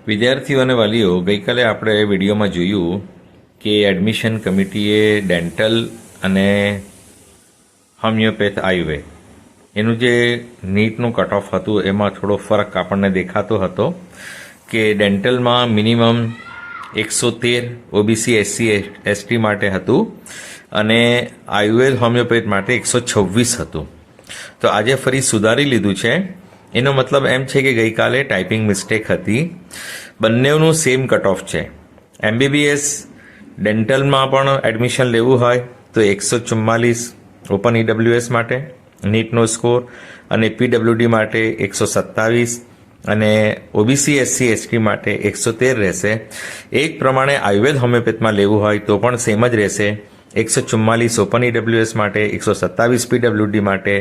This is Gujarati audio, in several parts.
વિદ્યાર્થીઓ અને વાલીઓ, ગઈકાલે આપણે વિડીયોમાં જોયું કે એડમિશન કમિટીએ ડેન્ટલ અને હોમિયોપેથ આયુર્વેદ એનું જે નીટનું કટ ઓફ હતું એમાં થોડો ફરક આપણને દેખાતો હતો કે ડેન્ટલમાં મિનિમમ 113 ઓબીસી એસસી એસટી માટે હતું અને આયુર્વેદ હોમિયોપેથ માટે 126 હતું. તો આજે ફરી સુધારી લીધું છે. એનો મતલબ એમ છે કે ગઈકાલે ટાઈપિંગ મિસ્ટેક હતી. બંનેનું સેમ કટ ઓફ છે. એમબીબીએસ ડેન્ટલમાં પણ એડમિશન લેવું હોય તો 144 ઓપન ઈડબ્લ્યુએસ માટે નીટનો સ્કોર અને પીડબ્લ્યુડી માટે 127 અને ઓબીસી એસસી એસટી માટે 113 રહેશે. એ જ પ્રમાણે આયુર્વેદ હોમિયોપેથમાં લેવું હોય તો પણ સેમ જ રહેશે. 144 ઓપન ઈડબ્લ્યુએસ માટે, 127 પીડબ્લ્યુડી માટે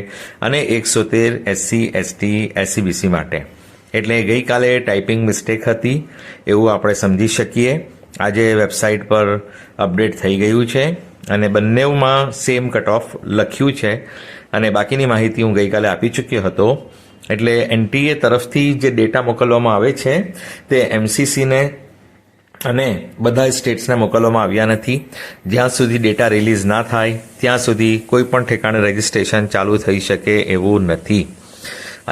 અને 113 એસસી એસટી એસસીબીસી માટે. એટલે ગઈકાલે ટાઈપિંગ મિસ્ટેક હતી એવું આપણે સમજી શકીએ. આજે વેબસાઇટ પર અપડેટ થઈ ગયું છે અને બંનેમાં સેમ કટ ઓફ લખ્યું છે અને બાકીની માહિતી હું ગઈકાલે આપી ચૂક્યો હતો. એટલે એનટીએ તરફથી જે ડેટા મોકલવામાં આવે છે તે એમસીસીને અને બધા સ્ટેટ્સને મોકલવામાં આવ્યા નથી. જ્યાં સુધી ડેટા રિલીઝ ના થાય ત્યાં સુધી કોઈ પણ ઠેકાણે રજિસ્ટ્રેશન ચાલુ થઈ શકે એવું નથી.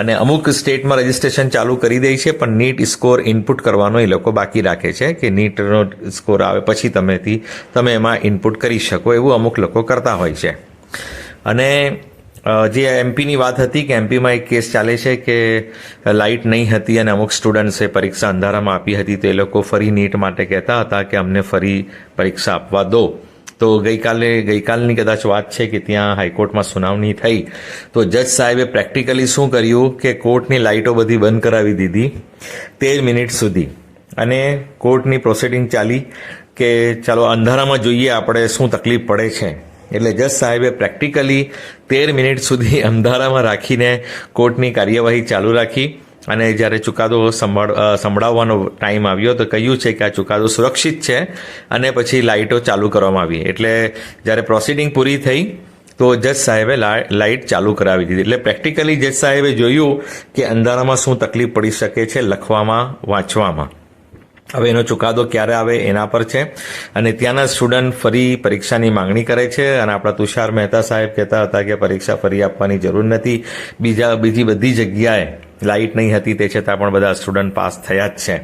અને અમુક સ્ટેટમાં રજિસ્ટ્રેશન ચાલુ કરી દે છે પણ નીટ સ્કોર ઇનપુટ કરવાનો એ લોકો બાકી રાખે છે કે નીટનો સ્કોર આવે પછી તમે એમાં ઇનપુટ કરી શકો એવું અમુક લોકો કરતા હોય છે. અને જે એમપીની વાત હતી કે એમપીમાં એક કેસ ચાલે છે કે લાઇટ નહીં હતી અને અમુક સ્ટુડન્ટ્સે પરીક્ષા અંધારામાં આપી હતી તો એ લોકો ફરી નીટ માટે કહેતા હતા કે અમને ફરી પરીક્ષા આપવા દો. તો ગઈકાલની કદાચ વાત છે કે ત્યાં હાઈકોર્ટમાં સુનાવણી થઈ તો જજ સાહેબે પ્રેક્ટિકલી શું કર્યું કે કોર્ટની લાઇટો બધી બંધ કરાવી દીધી 13 મિનિટ સુધી અને કોર્ટની પ્રોસિડિંગ ચાલી કે ચાલો અંધારામાં જોઈએ આપણે શું તકલીફ પડે છે. એટલે જજ સાહેબે પ્રેક્ટિકલી 13 મિનિટ સુધી અંધારામાં રાખીને કોર્ટની કાર્યવાહી ચાલુ રાખી અને જ્યારે ચુકાદો સંભળાવવાનો ટાઈમ આવ્યો તો કહ્યું છે કે આ ચુકાદો સુરક્ષિત છે અને પછી લાઇટો ચાલુ કરવામાં આવી. એટલે જ્યારે પ્રોસિડિંગ પૂરી થઈ તો જજ સાહેબે લાઇટ ચાલુ કરાવી દીધી. એટલે પ્રેક્ટિકલી જજ સાહેબે જોયું કે અંધારામાં શું તકલીફ પડી શકે છે લખવામાં, વાંચવામાં. હવે એનો ચુકાદો ક્યારે આવે એના પર છે અને ત્યાંના સ્ટુડન્ટ ફરી પરીક્ષાની માંગણી કરે છે અને આપણા તુષાર મહેતા સાહેબ કહેતા હતા કે પરીક્ષા ફરી આપવાની જરૂર નથી. બીજી બધી જગ્યાએ લાઇટ નહીં હતી તે છતાં પણ બધા સ્ટુડન્ટ પાસ થયા જ છે.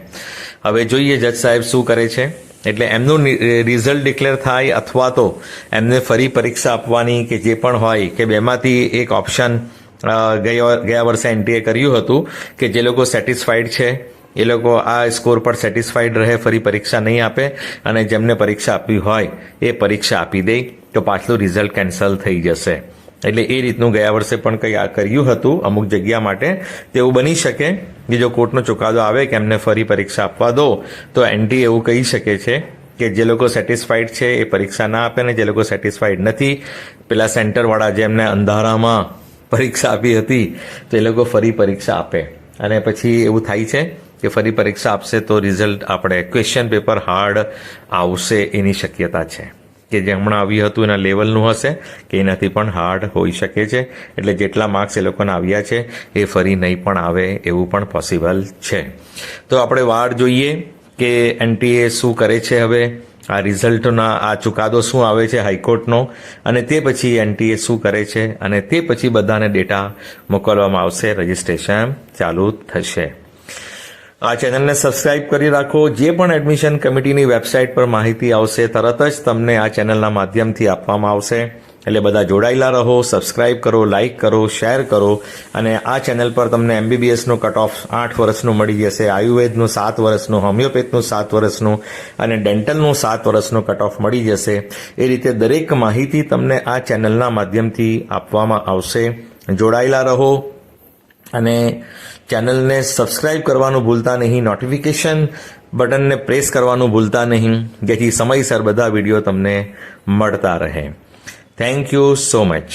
હવે જોઈએ જજ સાહેબ શું કરે છે. એટલે એમનું રિઝલ્ટ ડિક્લેર થાય અથવા તો એમને ફરી પરીક્ષા આપવાની કે જે પણ હોય કે બેમાંથી એક ઓપ્શન ગયા વર્ષે એનટીએ કર્યું હતું કે જે લોકો સેટિસ્ફાઈડ છે એ લોકો આ સ્કોર પર સેટિસ્ફાઈડ રહે, ફરી પરીક્ષા નહીં આપે અને જેમને પરીક્ષા આપવી હોય એ પરીક્ષા આપી દે તો પાછલું રિઝલ્ટ કેન્સલ થઈ જશે. એટલે એ રીતનું ગયા વર્ષે પણ કંઈ કર્યું હતું અમુક જગ્યા માટે. તેવું બની શકે કે જો કોર્ટનો ચુકાદો આવે કે એમને ફરી પરીક્ષા આપવા દો તો એનટી એવું કહી શકે છે કે જે લોકો સેટિસ્ફાઈડ છે એ પરીક્ષા ના આપે ને જે લોકો સેટિસ્ફાઈડ નથી પેલા સેન્ટરવાળા જેમને અંધારામાં પરીક્ષા આપી હતી તો એ લોકો ફરી પરીક્ષા આપે. અને પછી એવું થાય છે કે ફરી પરીક્ષા આપશે તો રિઝલ્ટ આપણે ક્વેશ્ચન પેપર હાર્ડ આવશે એની શક્યતા છે કે જે હમણાં આવ્યું હતું એના લેવલનું હશે કે એનાથી પણ હાર્ડ હોઈ શકે છે. એટલે જેટલા માર્ક્સ એ લોકોને આવ્યા છે એ ફરી નહીં પણ આવે એવું પણ પોસિબલ છે. તો આપણે વાડ જોઈએ કે એનટીએ શું કરે છે. હવે આ રિઝલ્ટના આ ચુકાદો શું આવે છે હાઈકોર્ટનો અને તે પછી એનટીએ શું કરે છે અને તે પછી બધાને ડેટા મોકલવામાં આવશે, રજિસ્ટ્રેશન ચાલુ થશે. આ ચેનલને સબસ્ક્રાઇબ કરી રાખો. જે પણ એડમિશન કમિટીની વેબસાઇટ પર માહિતી આવશે તરત જ તમને આ ચેનલના માધ્યમથી આપવામાં આવશે. એટલે બધા જોડાયેલા રહો, સબસ્ક્રાઇબ કરો, લાઇક કરો, શેર કરો. અને આ ચેનલ પર તમને એમબીબીએસનું કટ ઓફ 8 વર્ષનું મળી જશે, આયુર્વેદનું 7 વર્ષનું, હોમિયોપેથનું 7 વર્ષનું અને ડેન્ટલનું 7 વર્ષનું કટ ઓફ મળી જશે. એ રીતે દરેક માહિતી તમને આ ચેનલના માધ્યમથી આપવામાં આવશે. જોડાયેલા રહો અને ચેનલને સબસ્ક્રાઇબ કરવાનું ભૂલતા નહીં, નોટિફિકેશન બટનને પ્રેસ કરવાનું ભૂલતા નહીં જેથી સમયસર બધા વિડીયો તમને મળતા રહે. Thank you so much.